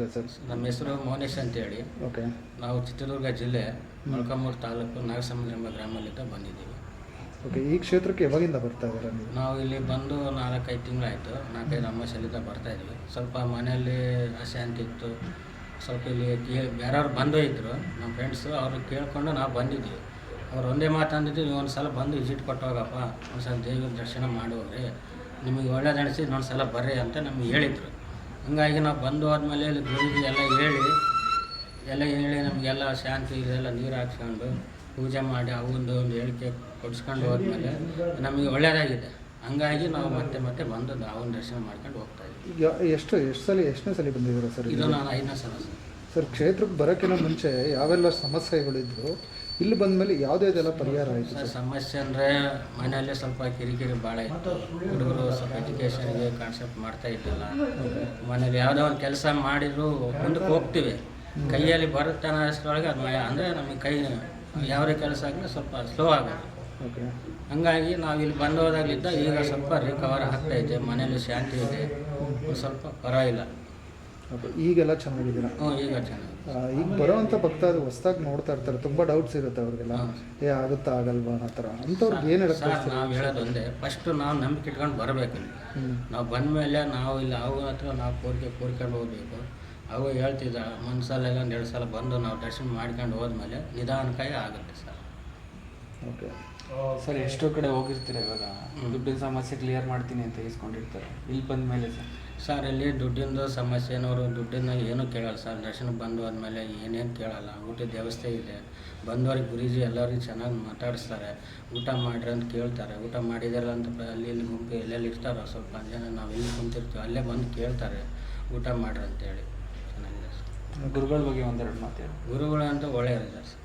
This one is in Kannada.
ಹೆಸರೇನಿದೆ ಸರ್? ನಮ್ಮ ಹೆಸರು ಮೌನೇಶ್ ಅಂತೇಳಿ. ಓಕೆ. ನಾವು ಚಿತ್ರದುರ್ಗ ಜಿಲ್ಲೆ ಮೊಳಕಾಲ್ಮೂರು ತಾಲೂಕು ನಾಗಸಮುದ್ರ ಎಂಬ ಗ್ರಾಮದಿಂದ ಬಂದಿದ್ದೀವಿ. ಓಕೆ. ಈ ಕ್ಷೇತ್ರಕ್ಕೆ ಯಾವಾಗಿಂದ ಬರ್ತಾ ಇದ್ದೀರಾ ನೀವು? ನಾವು ಇಲ್ಲಿ ಬಂದು 4-5 ತಿಂಗಳಾಯಿತು. 4-5 ಅಮಾವಾಸ್ಯೆಲಿಂದ ಬರ್ತಾಯಿದ್ವಿ. ಸ್ವಲ್ಪ ಮನೆಯಲ್ಲಿ ಅಶಾಂತಿ ಇತ್ತು. ಸ್ವಲ್ಪ ಇಲ್ಲಿ ಬೇರೆಯವ್ರು ಬಂದು ಇದ್ದರು ನಮ್ಮ ಫ್ರೆಂಡ್ಸು, ಅವರು ಕೇಳಿಕೊಂಡು ನಾವು ಬಂದಿದ್ವಿ. ಅವ್ರು ಒಂದೇ ಮಾತು ಅಂದಿದ್ದು, ನೀವು ಒಂದು ಸಲ ಬಂದು ವಿಸಿಟ್ ಕೊಟ್ಟು ಹೋಗಪ್ಪ, ಒಂದು ಸಲ ದೇವ್ರ ದರ್ಶನ ಮಾಡಿ ಹೋಗ್ರಿ, ನಿಮಗೆ ಒಳ್ಳೇದು ಅನಿಸಿ ಇನ್ನೊಂದು ಸಲ ಬರ್ರಿ ಅಂತ ನಮಗೆ ಹೇಳಿದರು. ಹಂಗಾಗಿ ನಾವು ಬಂದು ಹೋದ್ಮೇಲೆ ಇಲ್ಲಿ ಗುರುಜಿ ಎಲ್ಲ ಹೇಳಿ ನಮಗೆಲ್ಲ ಶಾಂತಿ ಇದೆಲ್ಲ ನೀರು ಹಾಕ್ಸ್ಕೊಂಡು ಪೂಜೆ ಮಾಡಿ ಅವೊಂದು ಹೇಳಿಕೆ ಕೊಡಿಸ್ಕೊಂಡು ಹೋದ್ಮೇಲೆ ನಮಗೆ ಒಳ್ಳೆಯದಾಗಿದೆ. ಹಂಗಾಗಿ ನಾವು ಮತ್ತೆ ಬಂದು ಅವನ ದರ್ಶನ ಮಾಡ್ಕೊಂಡು ಹೋಗ್ತಾ ಇದ್ದೀವಿ. ಈಗ ಎಷ್ಟನೇ ಸಲ ಬಂದಿದ್ದೀರಾ ಸರ್? ಇದು ನಾನು 5ನೇ ಸಲ ಸರ್. ಕ್ಷೇತ್ರಕ್ಕೆ ಬರೋಕ್ಕಿಂತ ಮುಂಚೆ ಯಾವೆಲ್ಲ ಸಮಸ್ಯೆಗಳಿದ್ರು, ಇಲ್ಲಿ ಬಂದ ಮೇಲೆ ಯಾವುದೆಲ್ಲ ಪರಿಹಾರ ಆಯಿತು ಸರ್? ಸಮಸ್ಯೆ ಅಂದರೆ ಮನೆಯಲ್ಲೇ ಸ್ವಲ್ಪ ಕಿರಿಕಿರಿ ಭಾಳ ಇತ್ತು. ಹುಡುಗರು ಸ್ವಲ್ಪ ಎಜುಕೇಷನ್ಗೆ ಕಾನ್ಸೆಪ್ಟ್ ಮಾಡ್ತಾ ಇದ್ದಿಲ್ಲ. ಮನೇಲಿ ಯಾವುದೋ ಒಂದು ಕೆಲಸ ಮಾಡಿದ್ರು ಮುಂದಕ್ಕೆ ಹೋಗ್ತೀವಿ, ಕೈಯಲ್ಲಿ ಬರುತ್ತೆ ಅನ್ನೋ ಅಷ್ಟರೊಳಗೆ ಅದು ಅಂದರೆ ನಮಗೆ ಕೈ ಯಾವುದೇ ಕೆಲಸ ಆಗಲಿ ಸ್ವಲ್ಪ ಸ್ಲೋ ಆಗೋದು. ಓಕೆ. ಹಂಗಾಗಿ ನಾವು ಇಲ್ಲಿ ಬಂದು ಹೋದಾಗಲಿದ್ದ ಈಗ ಸ್ವಲ್ಪ ರಿಕವರ್ ಆಗ್ತಾಯಿದೆ, ಮನೇಲಿ ಶಾಂತಿ ಇದೆ, ಸ್ವಲ್ಪ ಪರವಾಗಿಲ್ಲ. ಓಕೆ. ಈಗೆಲ್ಲ ಚೆನ್ನಾಗಿದ್ದೀರಾ? ಈಗ ಚೆನ್ನಾಗಿ. ಈಗ ಬರೋವಂಥ ಭಕ್ತಾದ್ರು ಹೊಸ್ದಾಗಿ ನೋಡ್ತಾ ಇರ್ತಾರೆ, ತುಂಬ ಡೌಟ್ಸ್ ಇರುತ್ತೆ ಅವ್ರಿಗೆಲ್ಲ, ಆಗುತ್ತಾ ಆಗಲ್ವಾ ಆ ಥರ ಅಂಥವ್ರಿಗೆ ಏನು ಹೇಳಕ್ಕೆ? ನಾವು ಹೇಳೋದೊಂದೇ, ಫಸ್ಟು ನಾವು ನಂಬಿಕೆ ಇಟ್ಕೊಂಡು ಬರಬೇಕು. ನಾವು ಬಂದ ಮೇಲೆ ನಾವು ಇಲ್ಲಿ ಅವು ಹತ್ರ ನಾವು ಕೋರ್ಕೊಂಡು ಹೋಗ್ಬೇಕು. ಅವು ಹೇಳ್ತಿದ್ದ ಮನ್ಸಲ್ಲೆಲ್ಲ 2 ಸಲ ಬಂದು ನಾವು ದರ್ಶನ ಮಾಡ್ಕೊಂಡು ಹೋದ್ಮೇಲೆ ನಿಧಾನಕ್ಕಾಗಿ ಆಗುತ್ತೆ ಸರ್. Okay sir. ಎಷ್ಟೋ ಕಡೆ ಹೋಗಿರ್ತೀರ, ಇವಾಗ ದುಡ್ಡಿನ ಸಮಸ್ಯೆ ಕ್ಲಿಯರ್ ಮಾಡ್ತೀನಿ ಅಂತ ಇಸ್ಕೊಂಡಿರ್ತಾರೆ. ಇಲ್ಲಿ ಬಂದ ಮೇಲೆ ಸರ್ ಇಲ್ಲಿ ದುಡ್ಡಿಂದು ಸಮಸ್ಯೆನವರು ದುಡ್ಡಿನ ಏನೂ ಕೇಳಲ್ಲ ಸರ್. ದರ್ಶನಕ್ಕೆ ಬಂದು ಆದಮೇಲೆ ಏನೇನು ಕೇಳಲ್ಲ. ಊಟದ ವ್ಯವಸ್ಥೆ ಇದೆ. ಬಂದವ್ರಿಗೆ ಗುರೂಜಿ ಎಲ್ಲರಿಗೂ ಚೆನ್ನಾಗಿ ಮಾತಾಡಿಸ್ತಾರೆ. ಊಟ ಮಾಡಿರಿ ಅಂತ ಕೇಳ್ತಾರೆ. ಊಟ ಮಾಡಿದಾರಲ್ಲ ಅಂತ ಅಲ್ಲಿ ಗುಂಪು ಎಲ್ಲೆಲ್ಲಿ ಇರ್ತಾರೋ ಸ್ವಲ್ಪ ಜನ ನಾವು ಎಲ್ಲಿ ಕುಂತಿರ್ತೀವಿ ಅಲ್ಲೇ ಬಂದು ಕೇಳ್ತಾರೆ ಊಟ ಮಾಡ್ರಿ ಅಂತೇಳಿ. ಚೆನ್ನಾಗಿದೆ ಸರ್. ಗುರುಗಳ ಬಗ್ಗೆ ಒಂದೆರಡು ಮಾತು. ಗುರುಗಳು ಅಂತ ಒಳ್ಳೆಯವ್ರಿದ್ದಾರೆ ಸರ್.